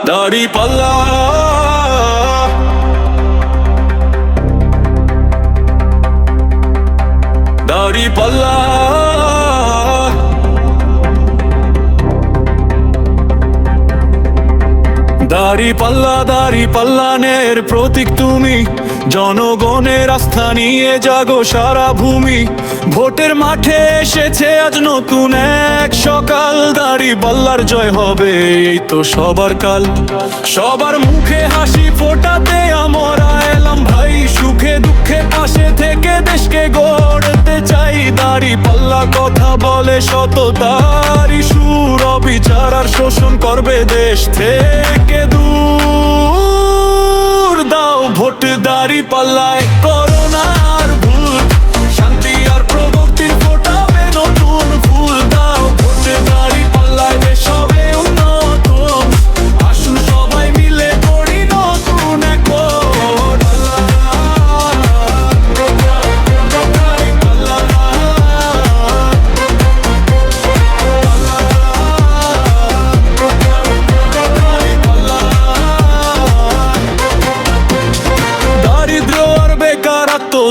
দাঁড়িপাল্লা দাঁড়িপাল্লা দাঁড়িপাল্লা দাঁড়িপাল্লানের প্রতীক তুমি, জনগণের আস্থা নিয়ে জাগো সারা ভূমি। ভোটের মাঠে এসেছে আজ নতুন এক সকাল, দাঁড়িপাল্লার জয় হবে এই তো সবার কাল। সবার মুখে হাসি ফোটাতে আমরা এলাম ভাই, সুখে দুঃখে পাশে থেকে দেশকে গড়তে চাই। দাঁড়িপাল্লা কথা বলে সততার সুর, অবিচার আর শোষণ করবে দেশ থেকে দূর। দাও ভোট দাঁড়িপাল্লায়, করোনার ভুল, শান্তি আর প্রগতির ফোটাবে নতুন ফুল। দাও ভোট দাঁড়িপাল্লায়, দেশ হবে উন্নত, আসুন সবাই মিলে করি নতুন এক ভোট।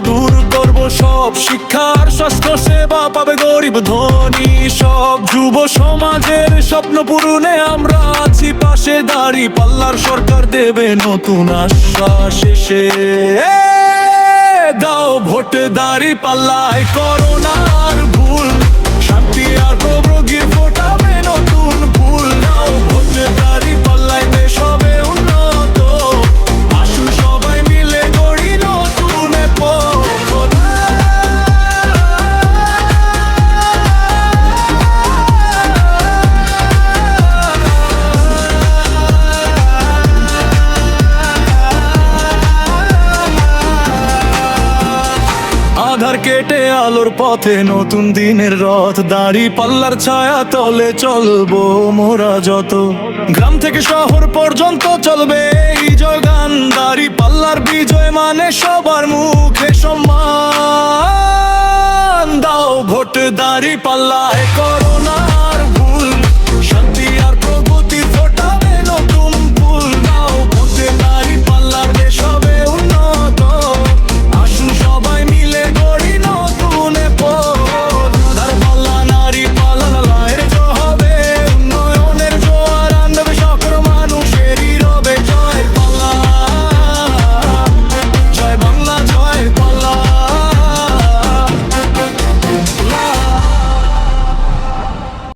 দূর করব সব, শিক্ষার স্বাস্থ্য সেবা পাবে গরিব ধনী সব। যুব সমাজের স্বপ্ন পূরণে আমরা আছি পাশে, দাঁড়িপাল্লার সরকার দেবে নতুন আশ্বাস এসে। দাও ভোট দাঁড়িপাল্লায়, করোনার ভুল, শান্তি আর প্রগতির ফোটাবে নতুন ফুল। দাও ভোট দাঁড়িপাল্লায়, দেশ হবে উন্নত, আসুন সবাই মিলে গড়ি নতুন এক পথ। আধার কেটে আলোর পথে নতুন দিনের রথ, দাঁড়িপাল্লার ছায়া তলে চলবো মোরা যত। গ্রাম থেকে শহর পর্যন্ত চলবে এই জয়গান, দাঁড়িপাল্লার বিজয় মানে সবার মুখে সম্মান। দাও ভোট দাঁড়িপাল্লায়, করোনার